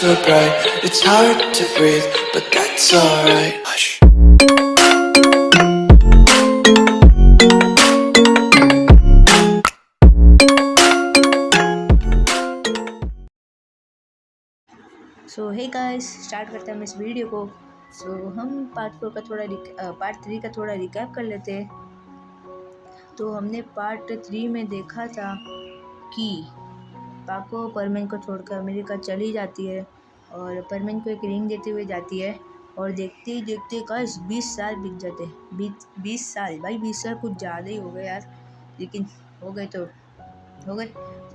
so bright, it's hard to breathe, but that's alright. Hush. So hey guys, start करते हैं हम इस video को। हम पार्ट 3 का थोड़ा रिकैप कर लेते हैं। तो हमने पार्ट 3 में देखा था कि पाको परमेन को छोड़कर अमेरिका चली जाती है और परमेन को एक रिंग देते हुए जाती है और देखते ही देखते गाइस 20 साल बीत जाते हैं। 20 साल भाई, 20 साल कुछ ज़्यादा ही हो गए यार, लेकिन हो गए तो हो गए।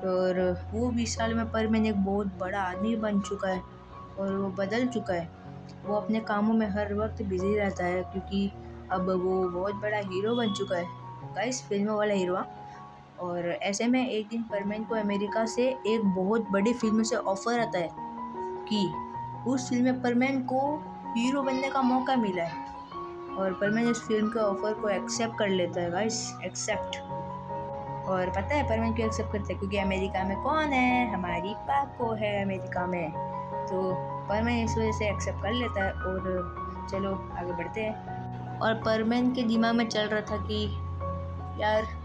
और वो 20 साल में परमेन एक बहुत बड़ा आदमी बन चुका है और वो बदल चुका है। वो अपने कामों में हर वक्त बिजी रहता है क्योंकि अब वो बहुत बड़ा हीरो बन चुका है गाइस, फिल्मों वाला हीरो। और ऐसे में एक दिन परमेन को अमेरिका से एक बहुत बड़ी फिल्म से ऑफ़र आता है कि उस फिल्म में परमेन को हीरो बनने का मौका मिला है और परमेन इस फिल्म के ऑफ़र को एक्सेप्ट कर लेता है गाइस, एक्सेप्ट। और पता है परमेन क्यों एक्सेप्ट करता है? क्योंकि अमेरिका में कौन है? हमारी पाको है अमेरिका में। तो परमेन इस वजह से एक्सेप्ट कर लेता है। और चलो आगे बढ़ते हैं। और परमेन के दिमाग में चल रहा था कि यार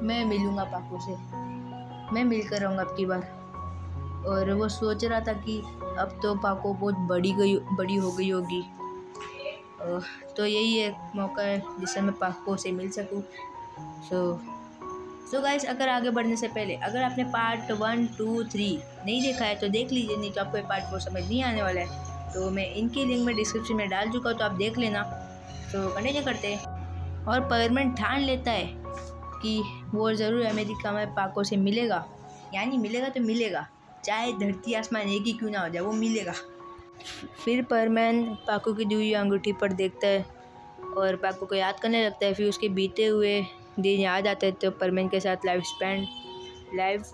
मैं मिलूँगा पाको से, मैं मिलकर रहूँगा अब की बार। और वो सोच रहा था कि अब तो पाको बहुत बड़ी हो गई होगी, तो यही एक मौका है जिससे मैं पाको से मिल सकूँ। सो गाइस, अगर आगे बढ़ने से पहले अगर आपने पार्ट 1, 2, 3 नहीं देखा है तो देख लीजिए, नहीं तो आपको पार्ट 4 समझ नहीं आने वाला है। तो मैं इनकी लिंक में डिस्क्रिप्शन में डाल चुका हूँ, तो आप देख लेना। तो कंटिन्यू करते हैं। और परमेन ठान लेता है कि वो ज़रूर अमेरिका में पाको से मिलेगा, यानी मिलेगा तो मिलेगा, चाहे धरती आसमान एक ही क्यों ना हो जाए, वो मिलेगा। फिर परमेन पाको की दी हुई अंगूठी पर देखता है और पाको को याद करने लगता है। फिर उसके बीते हुए दिन याद आते हैं, तो परमेन के साथ लाइफ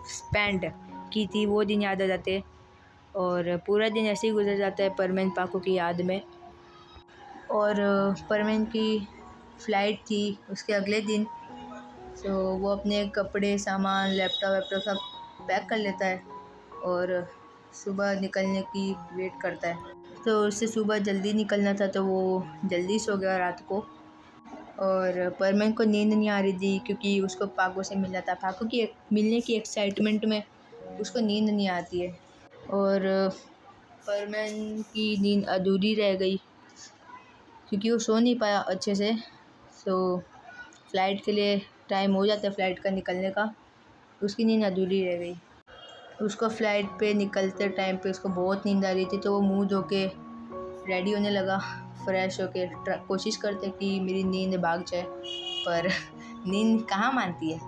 स्पेंड की थी वो दिन याद आ जाते हैं। और पूरा दिन ऐसे ही गुजर जाता है परमेन पाको की याद में। और परमेन की फ़्लाइट थी उसके अगले दिन, तो वो अपने कपड़े, सामान, लैपटॉप सब पैक कर लेता है और सुबह निकलने की वेट करता है। तो उससे सुबह जल्दी निकलना था, तो वो जल्दी सो गया रात को। और परमेन को नींद नहीं आ रही थी क्योंकि उसको पाको से मिलना था। पाको की मिलने की एक्साइटमेंट में उसको नींद नहीं आती है और परमेन की नींद अधूरी रह गई क्योंकि वो सो नहीं पाया अच्छे से। तो फ़्लाइट के लिए टाइम हो जाता है, फ़्लाइट का निकलने का, उसकी नींद अधूरी रह गई। उसको फ़्लाइट पे निकलते टाइम पे उसको बहुत नींद आ रही थी, तो वो मुँह धो के रेडी होने लगा, फ्रेश होके कोशिश करते कि मेरी नींद भाग जाए, पर नींद कहाँ मानती है,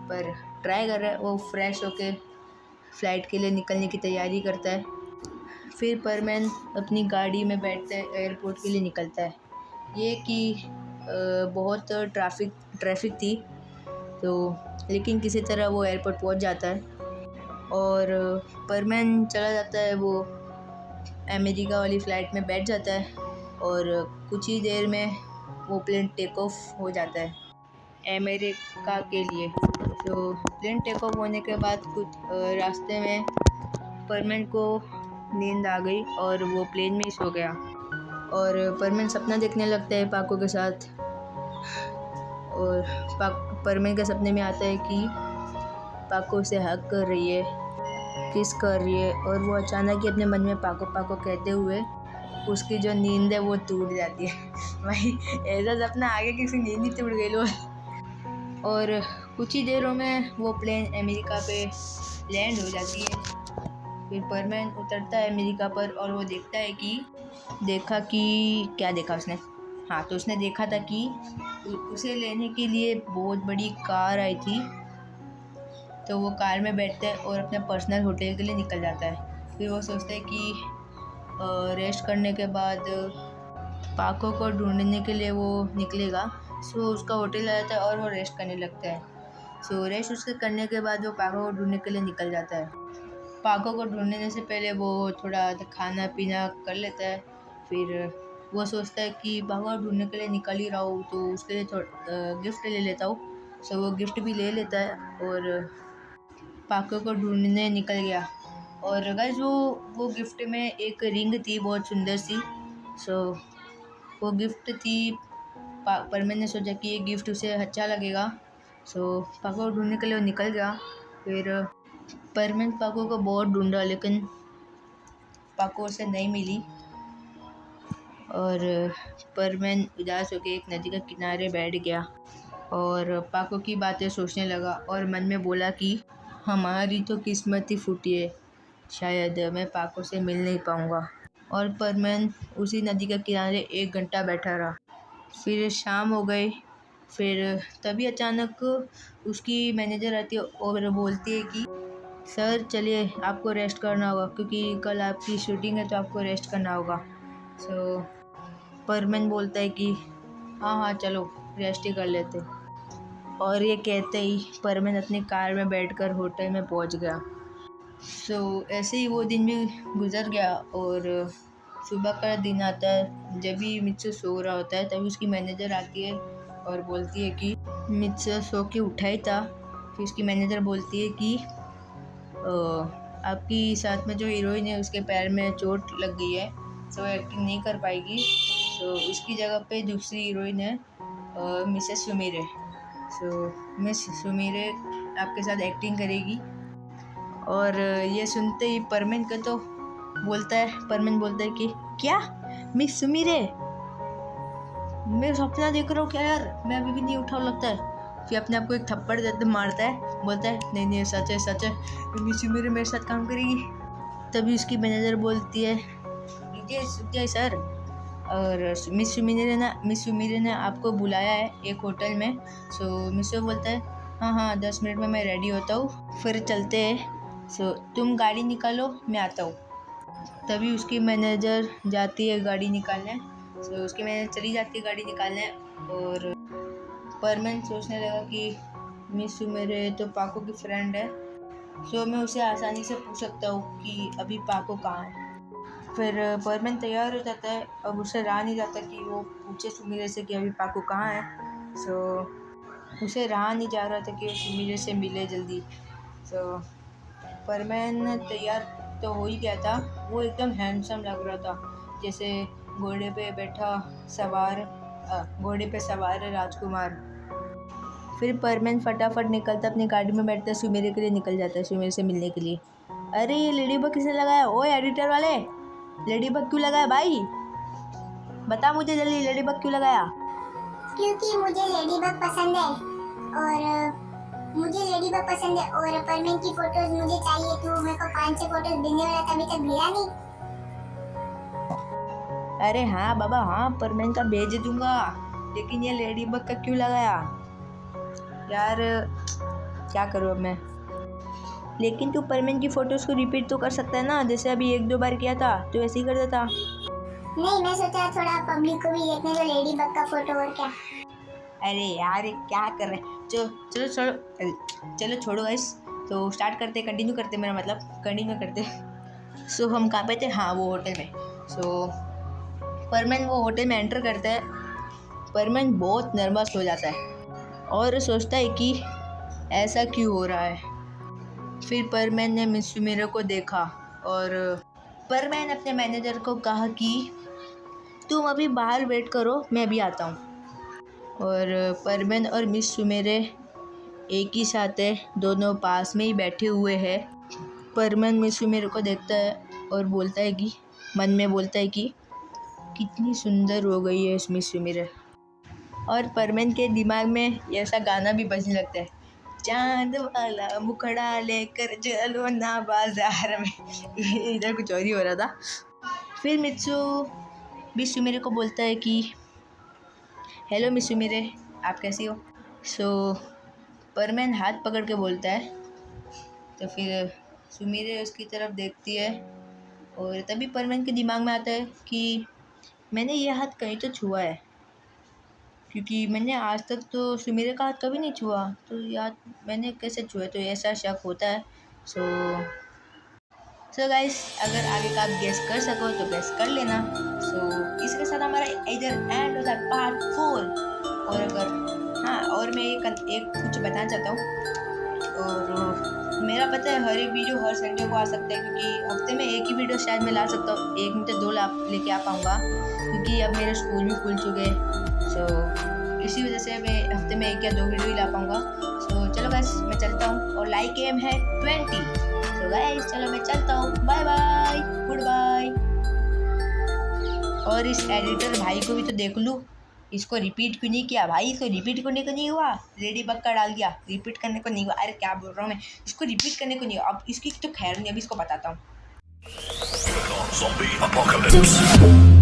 पर ट्राई कर रहा है। वो फ्रेश होके फ़्लाइट के लिए निकलने की तैयारी करता है। फिर परमेन अपनी गाड़ी में बैठता है, एयरपोर्ट के लिए निकलता है। ये कि बहुत ट्रैफिक थी, तो लेकिन किसी तरह वो एयरपोर्ट पहुंच जाता है और परमेन चला जाता है। वो अमेरिका वाली फ़्लाइट में बैठ जाता है और कुछ ही देर में वो प्लेन टेक ऑफ हो जाता है अमेरिका के लिए। तो प्लेन टेक ऑफ होने के बाद कुछ रास्ते में परमेन को नींद आ गई और वो प्लेन में ही सो गया। और परमेन सपना देखने लगता है पाको के साथ। और परमेन के सपने में आता है कि पाको उसे हग कर रही है, किस कर रही है, और वो अचानक ही अपने मन में पाको पाको कहते हुए उसकी जो नींद है वो टूट जाती है। भाई ऐसा सपना आगे किसी नींद ही टूट गई लो। और कुछ ही देरों में वो प्लेन अमेरिका पे लैंड हो जाती है। फिर परमेन उतरता है अमेरिका पर और वो देखा कि क्या देखा उसने? हाँ, तो उसने देखा था कि उसे लेने के लिए बहुत बड़ी कार आई थी। तो वो कार में बैठता है और अपने पर्सनल होटल के लिए निकल जाता है। फिर वो सोचता है कि रेस्ट करने के बाद पाको को ढूंढने के लिए वो निकलेगा। सो उसका होटल आ जाता है और वो रेस्ट करने लगता है। सो रेस्ट उसके करने के बाद वो पाको को ढूंढने के लिए निकल जाता है। पाको को ढूंढने से पहले वो थोड़ा खाना पीना कर लेता है। फिर वो सोचता है कि पाको को ढूंढने के लिए निकल ही रहा हूँ, तो उसके लिए गिफ्ट ले लेता हूँ। सो वो गिफ्ट भी ले लेता है और पाको को ढूंढने निकल गया। और गाइस वो गिफ्ट में एक रिंग थी बहुत सुंदर सी। सो वो गिफ्ट थी पर मैंने सोचा कि ये गिफ्ट उसे अच्छा लगेगा। सो पाको को ढूंढने के लिए वो निकल गया। फिर पर मैंने पाको को बहुत ढूंढा लेकिन पाको उसे नहीं मिली। और परमैन उदास होकर एक नदी के किनारे बैठ गया और पाको की बातें सोचने लगा और मन में बोला कि हमारी तो किस्मत ही फूटी है, शायद मैं पाको से मिल नहीं पाऊँगा। और परमैन उसी नदी के किनारे 1 घंटा बैठा रहा। फिर शाम हो गई। फिर तभी अचानक उसकी मैनेजर आती है और बोलती है कि सर चलिए, आपको रेस्ट करना होगा क्योंकि कल आपकी शूटिंग है तो आपको रेस्ट करना होगा। सो परमैन बोलता है कि हाँ चलो रेस्ट ही कर लेते। और ये कहते ही परमैन अपनी कार में बैठकर होटल में पहुंच गया। सो ऐसे ही वो दिन भी गुजर गया और सुबह का दिन आता है। जब भी मित्सु सो रहा होता है तभी उसकी मैनेजर आती है और बोलती है कि मित्सु सो के उठा ही था। फिर उसकी मैनेजर बोलती है कि आपकी साथ में जो हीरोइन है उसके पैर में चोट लग गई है, सो एक्टिंग नहीं कर पाएगी। सो उसकी जगह पे दूसरी हीरोइन है मिसेस सुमीरे। सो मिस सुमीरे आपके साथ एक्टिंग करेगी। और ये सुनते ही परमैन बोलता है कि क्या मिस सुमीरे, मैं सपना देख रहा हूँ क्या यार, मैं अभी भी नहीं उठा लगता है। फिर अपने आप को एक थप्पड़ देते मारता है, बोलता है नहीं सच है मिस सुमीरे मेरे साथ काम करेगी। तभी उसकी मैनेजर बोलती है विजय सर, और मिस सुमीरे ने आपको बुलाया है एक होटल में। सो मिस्टर बोलता है हाँ 10 मिनट में मैं रेडी होता हूँ, फिर चलते हैं। सो तुम गाड़ी निकालो, मैं आता हूँ। तभी उसकी मैनेजर जाती है गाड़ी निकालने। सो उसकी मैनेजर चली जाती है गाड़ी निकालने और परमैन सोचने लगा कि मिस सुमीरे तो पाको की फ्रेंड है, सो मैं उसे आसानी से पूछ सकता हूँ कि अभी पाको कहाँ है। फिर परमैन तैयार हो जाता है। अब उसे रहा नहीं जाता कि वो पूछे सुमीरे से कि अभी पाको कहाँ है। सो उसे रहा नहीं जा रहा था कि वो सुमीरे से मिले जल्दी। सो परमैन तैयार तो हो ही गया था। वो एकदम हैंडसम लग रहा था, जैसे घोड़े पे सवार है राजकुमार। फिर परमैन फटाफट निकलता अपनी गाड़ी में बैठता सुमीरे के लिए निकल जाता है, सुमीरे से मिलने के लिए। अरे ये लेडी बग किसने लगाया? ओए एडिटर वाले, लेडी बग क्यों लगाया भाई? बता मुझे जल्दी, लेडी बग क्यों लगाया? क्योंकि मुझे लेडी बग पसंद है और परमैन की फोटोज मुझे चाहिए, तो मेरे को 5-6 फोटोज भेजने वाला था, अभी तक भेजा नहीं। अरे हाँ बाबा हाँ, परमैन का भेज दूंगा, लेकिन ये लेडी बग का क्यों लगाया यार? क्या करूँ अब मैं? लेकिन तू परमैन की फोटोज को रिपीट तो कर सकता है ना, जैसे अभी 1-2 बार किया था तो ऐसे ही कर देता। नहीं, मैं सोचा थोड़ा पब्लिक को भी देखने दो लेडी बग का फोटो, और क्या। अरे यार क्या कर रहे हैं? चलो छोड़ो गाइस, तो स्टार्ट करते, कंटिन्यू करते, मेरा मतलब कंटिन्यू करते। सो हम कहाँ पे थे? हाँ वो होटल में। सो परमैन वो होटल में एंटर करता है। परमैन बहुत नर्वस हो जाता है और सोचता है कि ऐसा क्यों हो रहा है। फिर परमैन ने मिस सुमीरे को देखा और परमैन अपने मैनेजर को कहा कि तुम अभी बाहर वेट करो, मैं अभी आता हूँ। और परमैन और मिस सुमीरे एक ही साथ है, दोनों पास में ही बैठे हुए हैं। परमैन मिस सुमीरे को देखता है और बोलता है कि मन में बोलता है कि कितनी सुंदर हो गई है इस मिस सुमीरे। और परमैन के दिमाग में ऐसा गाना भी बजने लगता है, चांद वाला मुखड़ा लेकर चलो ना बाजार में। इधर कुछ और ही हो रहा था। फिर मिस सुमीरे को बोलता है कि हेलो मिस सुमीरे, आप कैसी हो? सो परमैन हाथ पकड़ के बोलता है। तो फिर सुमीरे उसकी तरफ देखती है और तभी परमैन के दिमाग में आता है कि मैंने ये हाथ कहीं तो छुआ है, क्योंकि मैंने आज तक तो सुमीरे का हाथ कभी नहीं छुआ, तो यार मैंने कैसे छुआ? तो ऐसा शक होता है। सो गाइस, अगर आगे का आप गेस कर सको तो गेस कर लेना। सो इसके साथ हमारा इधर एंड होता है पार्ट 4। और अगर हाँ, और मैं एक कुछ बताना चाहता हूँ, और मेरा पता है हर एक वीडियो हर संडे को आ सकता है, क्योंकि हफ्ते में एक ही वीडियो शायद मैं ला सकता हूँ, एक नहीं तो 2 लेके आ पाऊँगा, क्योंकि अब मेरे स्कूल भी खुल चुके हैं। सो इसी वजह से मैं हफ्ते में 1 या 2 वीडियो ही ला पाऊँगा। सो चलो गाइस मैं चलता हूँ, और लाइक एम है 20। तो गाइस चलो मैं चलता हूँ, बाय बाय, गुड बाय। और इस एडिटर भाई को भी तो देख लूँ, इसको रिपीट क्यों नहीं किया भाई, इसको रिपीट करने को नहीं हुआ, रेडी बग का डाल दिया, रिपीट करने को नहीं हुआ। अरे क्या बोल रहा हूँ मैं, इसको रिपीट करने को नहीं हुआ। अब इसकी तो खैर नहीं, अभी इसको बताता हूँ। Zombie apocalypse.